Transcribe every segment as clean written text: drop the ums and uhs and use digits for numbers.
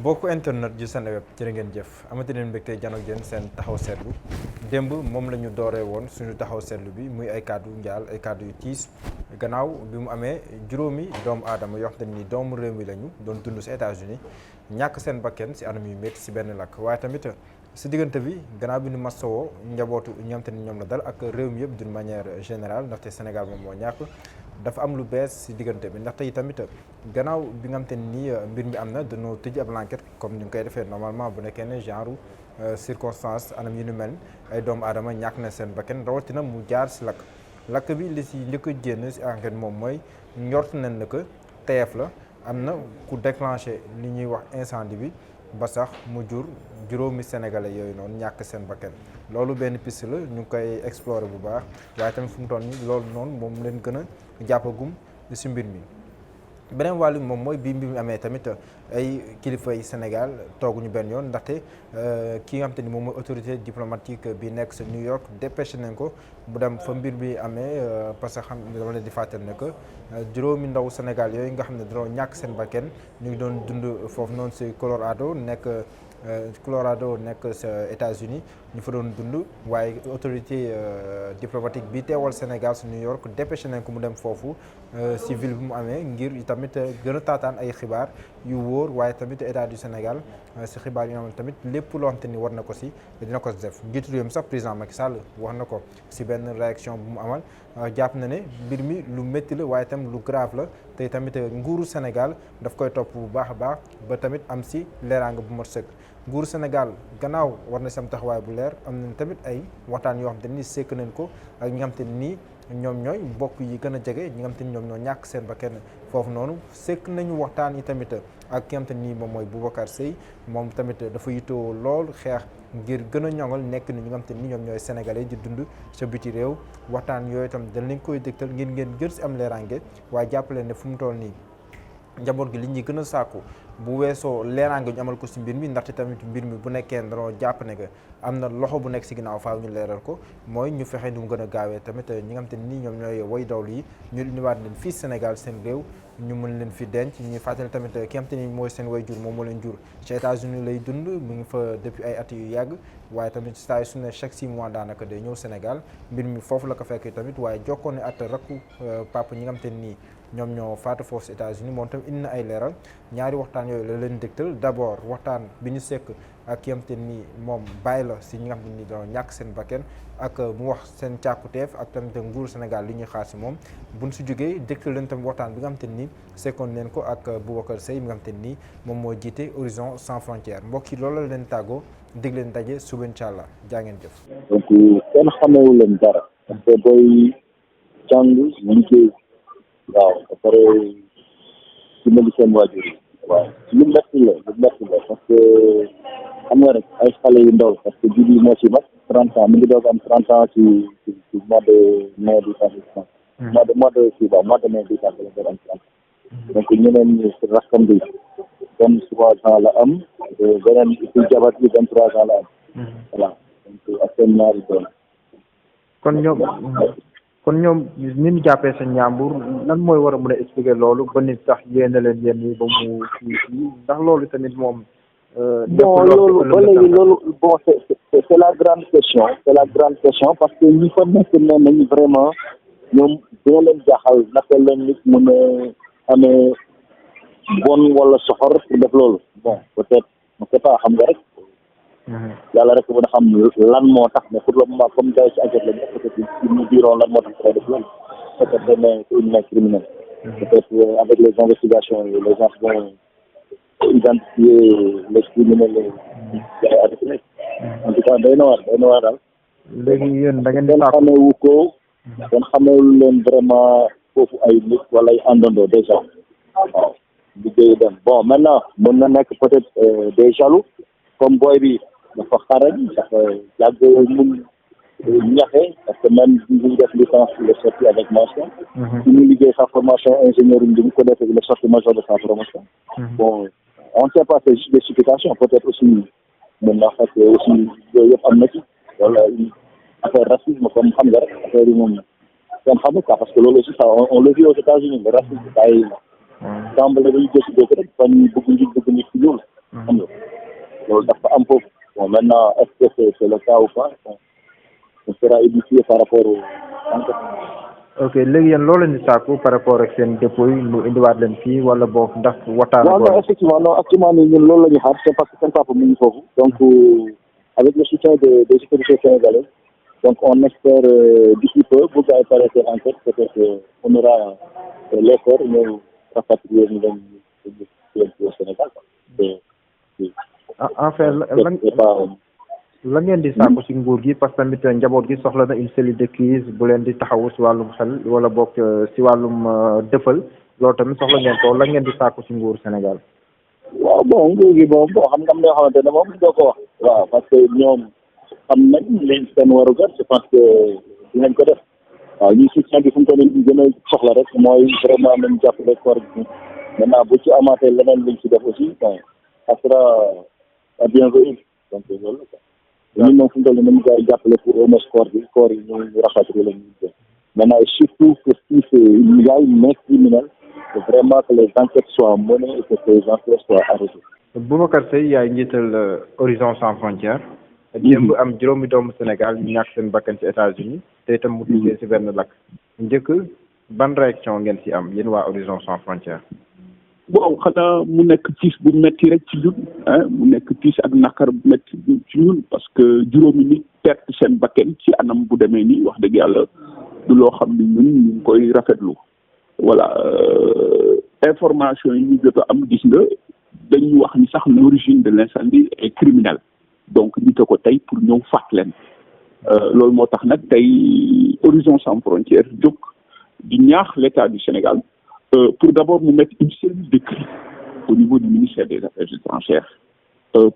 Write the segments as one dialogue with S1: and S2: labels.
S1: bokk internet ju Seneweb jërë ngeen jëf amati leen mbégte jano ak yéen seen taxaw seetlu démb moom la ñu dooree woon suñu taxaw seetlu bi muy ay kàddu njaal ay kàddu yu tiis gannaaw bi mu amee juróomi doomu aadama yoo xam ni doomu réew mi lañu doon dund si États-Unis ñàkk seen bakken si anam yu métti si benn lakk waaye tamit si diggante bi gannaaw bi ñu masawoo njabootu ñi nga xam ni ñoom la dal ak réew mi yëpp d'une manière générale ndaxte Sénégal moom moo ñàkk dafa am lu bees si diggante bi ndaxte tamit gannaaw bi nga xam te ni mbir mi am na dañoo tëj ab enquête comme ni ñu koy defee normalement bu nekkee ne genre circonstance anam yu ni mel ay doomu aadama ñàkk na seen bakken rawatina mu jaar si lakk bi li si njëkk a génn si enquête moom mooy njort nañ la que teef la am na ku déclenché li ñuy wax incendie bi ba sax mu jur juróomi sénégalais yooyu noonu ñàkk seen bakken loolu benn piste la ñu ngi koy explorer bu baax waaye tamit fu mu toll nii loolu noonu moom leen gën a jàppagum si mbir mi. beneen wàllu moom mooy bi mbir mi amee tamit ay kilifa yi Sénégal tooguñu benn yoon ndaxte ki nga xam te ni moom mooy autorité diplomatique bi nekk sa New York dépêché nañ ko bu dem fa mbir bi amee parce que xam dama leen di fàttali ne que juróomi ndaw Sénégal yooyu nga xam ne dañoo ñàkk seen bakken ñu ngi doon dund foofu noonu si Colorado nekk sa États-Unis ñu fa doon dund waaye autorité diplomatique bi teewal Sénégal si New York dépêché nañ ko mu dem foofu si ville bi mu amee ngir tamit gën a taataan ay xibaar yu wóor waaye tamit état du Sénégal si xibaar yu am tamit lépp loo xamante ni war na ko si dina ko def njiitu réew mi sax président Macky Sall wax na ko si benn réaction bu mu amal jàpp na ne mbir mi lu métti la waaye tam lu grave la te tamit nguuru Sénégal daf koy topp bu baax a baax ba tamit am si leeraanga bu mat sëkk. nguuru Sénégal gannaaw war na sam taxawaay bu leer am nañ tamit ay waxtaan yoo xam te ni sekk nañ ko ak ñi nga xam te ni ñoom ñooy mbokk yi gën a jege ñi nga xam te ni ñoom ñoo ñàkk seen bakkan foofu noonu sekk nañu waxtaan yi tamit ak ki nga xam te ni moom mooy Boubacar Seye moom tamit dafa yittoo lool xeex ngir gën a ñoŋal nekk ni ñi nga xam te ni ñoom ñooy sénégalais di dund sa biti réew waxtaan yooyu tam dañ leen koy dégtal ngeen gën si am leeraange waaye jàppale ne fu mu toll nii njaboot gi li ñuy gën a sàkku bu weesoo leeraange ñu amal ko si mbir mi ndaxte tamit mbir mi bu nekkee dañoo jàpp ne que am na loxo bu nekk si ginnaaw faaw ñu leeral ko mooy ñu fexe nu mu gën a gaawee tamit ñi nga xam te ni ñoom ñooy way dawlu yi ñu indiwaat leen fii Sénégal seen réew ñu mën leen fi denc ñuy fàttali tamit ki nga xam te ni mooy seen way jur moom moo leen jur ci États-Unis lay dund mu ngi fa depuis ay at yu yàgg waaye tamit saa su ne chaque 6 mois daanaka day ñëw Sénégal mbir mi foofu la ko fekk tamit waaye jokkoon ne at rakku papa ñi nga xam te nii ñoom ñoo faatu foofu si États-Unis moom tamit indi na ay leeral ñaari waxtaan yooyu la leen dégtal d'abord waxtaan bi ñu sekk ak ki nga xam te ni moom bàyyi la si ñi nga xam te ni dañoo ñàkk seen bakken ak mu wax seen càkkuteef ak tamit nguuru Sénégal li ñuy xaar si moom buñ si jógee dégtal leen tamit waxtaan bi nga xam te ni sekkoon leen ko ak Boubacar Seye mi nga xam te ni moom moo jiite Horizon Sans Frontières mbokk yi loolu la leen tàggoo dégg leen daje suba incha allah jaa ngeen jëf.
S2: donc kenn xamewu leen dara parce que booy jàng liggéey waaw ba pare dimbali seen waajur yi waaw lu metti la parce que xam nga rek ay xale yu ndaw parce que jiw bi moo ci mag 30 ans mi ngi doog am 30 ans ci mois de mai bi passé mois de mai bi passé la doon am 30 donc ñeneen ñi si rakkam bi 23 ans la am beneen ci jabar bi 23 ans la am voilà donc ak seen ñaari doom
S1: kon ñoom ni ñu jàppee sa njàmbur lan mooy war a mën a expliquer loolu ba nit sax yéene leen yéen yi ba mu fii ndax loolu tamit moom.
S2: bon loolu ba léegi loolu bon c'est la grande question parce que ñi fa nekk ne nañu vraiment ñoom dina leen jaaxal naka la nit mën a amee bon wala soxor pour def loolu bon peut-être on sait pas xam nga rek. yàlla rek mën a xam lan moo tax mais pour le moment comme gars yi ci enquête la ñu peut-être ñu diront lan moo tax très def loolu peut-être demain c'est criminel peut-être avec les investigations les gens vont identifier les criminels et arrêter en tout cas day na waar daal.
S1: léegi yéen da ngeen di
S2: kenn xameewu ko kenn xameewul leen vraiment foofu ay nit wala ay àndandoo déjà waaw liggéey dem bon maintenant mën na nekk peut-être des jaloux comme boy bi dafa xarañ dafa yàgg mun ñaxe parce que même bi ñu def licence il est sorti avec mention si ñu liggéey sa formation ingénieur bi ñu ko defee il est sorti major de sa formation bon on ne sait pas c'est juste des suppositions peut-être aussi mën na fekk aussi yooyu yëpp am na ci wala affaire racisme comme xam nga rek affaire yi moom kenn xamul quoi parce que loolu aussi ça on le vit aux États-Unis le racisme ay semble dañu décidé que rek fan bëgg nit ci loolu xam nga loolu dafa am foofu bon maintenant est-ce que c'est le cas ou pas on sera édifié par rapport au
S1: ok léegi yéen loolu leen di sàkku par rapport ak seen dépôt yi mu indiwaat leen fii wala boog ndax waxtaan.
S2: non effectivement non actuellement nii ñun loolu la ñuy xaar c'est parce que seen papa mu ngi foofu donc avec le soutien des autorités sénégalaises donc on espère d'ici peu bu gars yi pare seen enquête peut-être on aura les corps ñu rapatrier ñu leen au Sénégal
S1: enfin la ngeen di sàkku ci nguur gi parce que tamit njaboot gi soxla na une cellule de crise bu leen di taxawu si wàllum xel wala bokk si wàllum dëfal loolu tamit soxla ngeen ko la ngeen di sàkku ci nguur Sénégal.
S2: waaw bon nguur gi bon xam nga am na yoo xamante ne moom doo ko wax. waaw parce que ñoom xam nañ leen seen warugar je pense que dinañ ko def waaw ñun soutien bi fu mu toll nii gën a soxla rek mooy vraiment nañ jàppale corps bi maintenant bu ci amaatee leneen luñ ci def aussi bon ça sera la bienvenue donc loolu la. ñun moom fu mu toll nii nañu gars yi jàppale pour au moins corps yi ñu rapatrier leen ñu maintenant surtout que si il y a une main criminelle vraiment que les enquêtes soient menées et que ces enquêtes soient arrêtées.
S1: Boubacar Seye yaay njiital Horizon Sans Frontières. démb am juróomi doomu Sénégal ñu ñàkk seen bakkan ci États-Unis te itam mu tukkee ci benn lakk njëkk ban réaction ngeen ci am yéen waa Horizon Sans Frontières.
S3: bon xanaa mu nekk tiis bu metti rek ci ñun mu nekk tiis ak naqar bu metti ci ñun parce que juróomi nit perte seen bakkan ci anam bu demee nii wax dëgg yàlla du loo xam ne ñun ñu ngi koy rafetlu voilà information yi ñu jot a am gis nga dañuy wax ni sax l'origine de l'incendie est criminelle donc nit a ko tey pour ñëw faat leen loolu moo tax nag tey Horizon Sans Frontières jóg di ñaax l'État du Sénégal pour d'abord mu mettre une cellule de crise au niveau du ministère des Affaires étrangères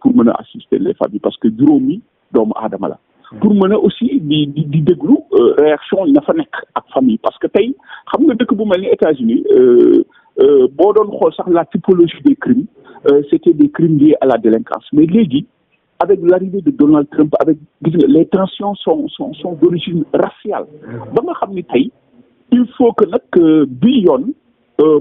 S3: pour mën a assister les familles parce que juróomi doomu aadama la pour mën a aussi di déglu réaction yi na fa nekk ak famille parce que tey xam nga dëkk bu mel ni États-Unis boo doon xool sax la typologie des crimes c'était des crimes liés à la délinquance mais léegi avec l'arrivée de Donald Trump avec gis nga les tensions sont d'origine raciale ba nga xam ni tey il faut que nag bii yoon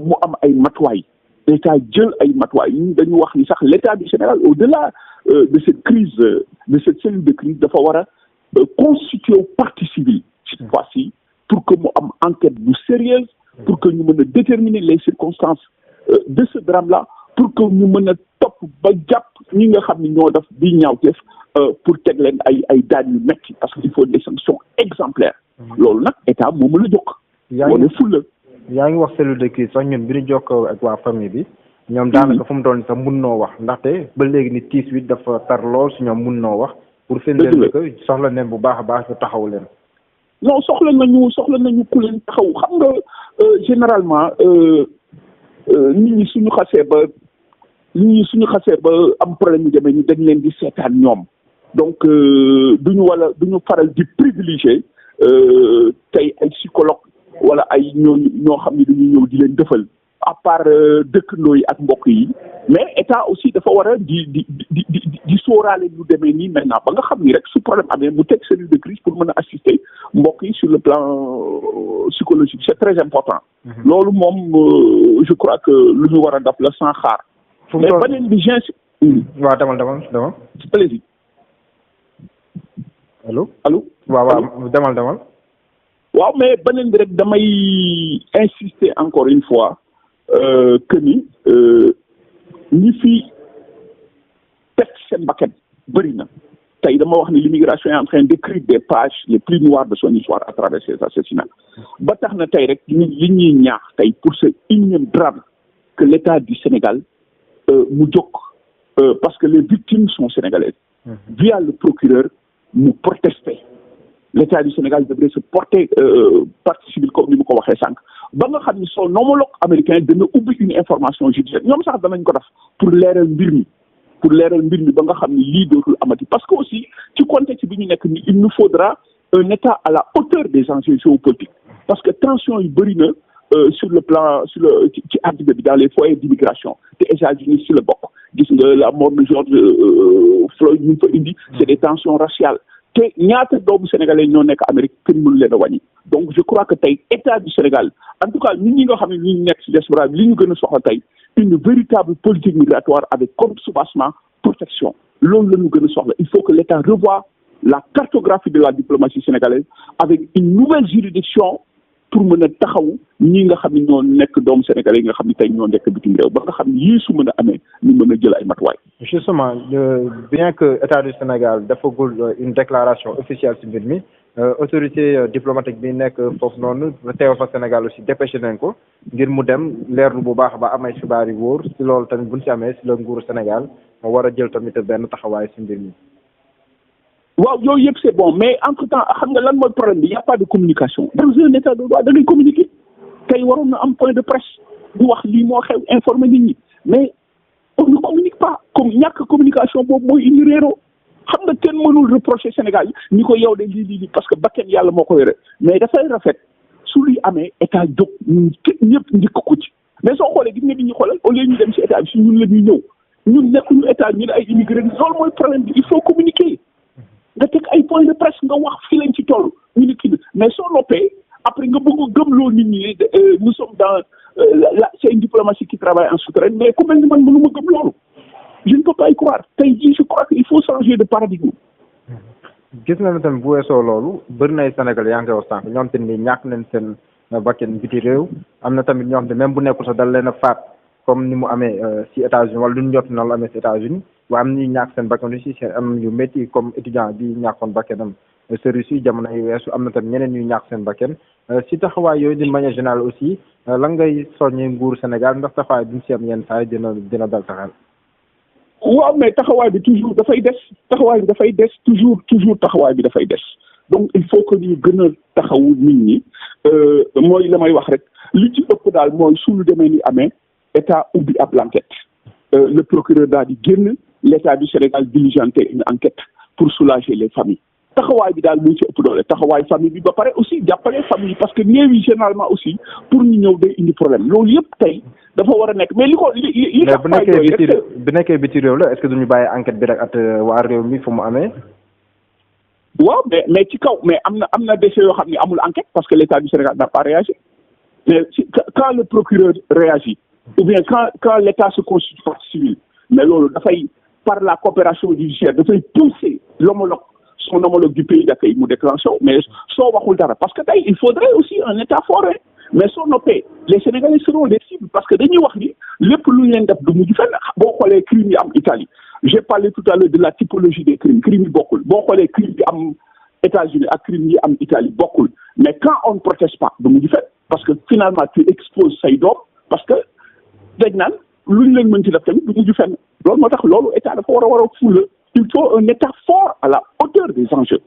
S3: mu am ay matuwaay l'État jël ay matuwaay ñun dañu wax ni sax l'État du Sénégal au-delà de cette crise de cette cellule de crise dafa war a constituer partie civile cette fois-ci pour que mu am enquête bu sérieuse pour que ñu mën a déterminer les circonstances de ce drame-là pour que ñu mën a topp ba jàpp ñi nga xam ne ñoo def di ñaawteef pour teg leen ay daan yu metti parce qu'il faut des sanctions exemplaires loolu nag État moom la jóg wane fulla
S1: yaa ngi wax cellule de crise sax ñun bi ñu jokkoo ak waa famille bi ñoom daanaka fu mu doon sax mun noo wax ndaxte ba léegi ni tiis wi dafa tar lool si ñoom mun noo wax pour seen leen que soxla neen bu baax a baax ñu taxaw leen
S3: non soxla nañu ku leen taxaw xam nga généralement nit ñi suñu xasee ba am problème yu demee ni dañ leen di seetaan ñoom donc duñu faral di privilégier tey ay psychologue wala ay ñoo xam ne dañuy ñëw di leen defal à part dëkkandoo yi ak mbokk yi mais État aussi dafa war a di sóoraale lu demee nii maintenant ba nga xam ni rek su problème amee mu teg cellule de crise pour mën a assister mbokk yi sur le plan psychologique c'est très important. loolu moom je crois que lu ñu war a def la sans xaar. mais beneen bi
S1: waaw demal.
S3: allez-y. allo.
S1: waaw demal.
S3: waaw mais beneen bi rek damay insister encore une fois que ni ñi fi teg seen bakkan bëri na tey dama wax ni l'immigration est en train d'écrire des pages les plus noires de son histoire à travers ces assassinats ba tax na tey rek li ñuy ñaax tey pour ce énième drame que l'État du Sénégal mu jóg parce que les victimes sont sénégalaises via le procureur mu protester l'État du Sénégal devrait se porter partie civile comme ni mu ko waxee sànq ba nga xam ni son homologue américain dana ubbi une information judiciaire ñoom sax danañ ko def pour leeral mbir mi ba nga xam ni lii dootul amati parce que aussi ci contexte bi ñu nekk ni il nous faudra un État à la hauteur des enjeux géopolitiques parce que tension yu bëri na sur le plan ci àddina bi dans les foyers d'immigration te États-Unis si la bokk gis nga la mort de George Floyd ñu fa indi c'est des tensions raciales te ñaata doomu sénégalais ñoo nekk Amérique kenn mënu leen a wàññi donc je crois que tey État du Sénégal en tout cas ñun ñi nga xam ne ñu nekk ci diaspora bi li ñu gën a soxla tey une véritable politique migratoire avec comme soubassement protection loolu la ñu gën a soxla il faut que l'État revoie la cartographie de la diplomatie sénégalaise avec une nouvelle juridiction pour mën a taxaw ñi nga xam ne ñoo nekk doomu sénégalais yi nga xam ne tey ñoo nekk bitim réew ba nga xam ne yii su mën a amee ñu mën a jël ay matuwaay.
S1: Justement bien que État du Sénégal defagul une déclaration officielle ci mbir mi autorité diplomatique bi nekk foofu noonu teewal fa Sénégal aussi dépêché nañ ko ngir mu dem leerlu bu baax ba am ay xibaar yu wóor ci loolu tamit buñ ci amee ci la nguuru Sénégal moo war a jël tamit benn taxawaay ci mbir mi.
S3: waaw yooyu yëpp c'est bon mais entre temps xam nga lan mooy problème bi y a pas de communication dans un état de droit da ngay communiquer tey waroon na am point de presse bu wax lii moo xew informer nit ñi mais on ne communique pas comme ñàkk communication boobu mooy indi réeroo xam nga kenn mënul reprocher Sénégal ni ko yow de lii parce que bakken yàlla moo ko yore mais dafay rafet su luy amee état jóg ñun ñëpp njëkk ko ci mais soo xoolee gis nga nit ñi xoolal au lieu ñu dem ci état bi si ñun la ñuy ñëw ñun nekkuñu état ñu ne ay immigré loolu mooy problème bi il faut communiquer. nga teg ay point de presse nga wax fii lañ ci toll ñu ne kii mais soo noppee après nga bëgg a gëmloo nit ñi nous sommes dans c'est une diplomatie qui travaille en souterrain mais ku mel ni man mënu ma gëm loolu je ne peux pas y croire tey jii je crois que il faut changer de paradigme.
S1: gis nañu tamit bu weesoo loolu bëri na ay Sénégal yaa ngi koy wax sànq ñoom tamit ni ñàkk nañ seen bakkan biti réew am na tamit ñoo xam ne même bu nekkul sax dal leen a faat comme ni mu amee ci États-Unis wala lu ñu jot na lu amee ci États-Unis waaye am na ñuy ñàkk seen bakkan aussi seen am yu métti comme étudiant bi ñàkkoon bakkanam ci Russie jamono yu weesu am na tamit ñeneen ñuy ñàkk seen bakkan ci taxawaay yooyu d'une manière générale aussi lan ngay soññee nguuru Sénégal ndax taxawaay bi ñu ci am yenn saa yi dina dal taxal.
S3: waaw mais taxawaay bi toujours dafay des taxawaay bi dafay des toujours taxawaay bi dafay des donc il faut que ñu gën a taxawu nit ñi mooy la may wax rek li ci ëpp daal mooy suñu demee ni amee état ubbi ab l'enquête le procureur daal di génn l'état du Sénégal diligenter une enquête pour soulager les familles taxawaay bi daal muy ci ëpp doole taxawaay famille bi ba pare aussi jàppale famille parce que néew yi généralement aussi pour ñu ñëw day indi problème loolu yëpp tey dafa war a nekk mais li ko li tax
S1: bu nekkee biti réew la est-ce que duñu bàyyi enquête bi rek at waa réew mi fu mu amee.
S3: waaw mais ci kaw mais am na décès yoo xam ne amul enquête parce que l'état du Sénégal n'a pas réagi mais quand le procureur réagit ou bien quand l'État se constitue partie civile mais loolu dafay par la coopération judiciaire dafay pousser son homologue du pays d'accueil mu déclenché mais soo waxul dara parce que tey il faudrait aussi un État fort mais soo noppee les Sénégalais seront des cibles parce que dañuy wax ni lépp lu ñu leen def du mujj fenn boo xoolee crimes yi am Italie j'ai parlé tout à l'heure de la typologie des crimes yi bokkul boo xoolee crimes yi am États-Unis ak crimes yi am Italie bokkul mais quand on ne protège pas du mujj fenn parce que finalement tu exposes say doom parce que dañ naan lu ñu leen mën ci def tamit du mujj fenn loolu moo tax loolu État dafa war a fulla il faut un État fort à la hauteur des enjeux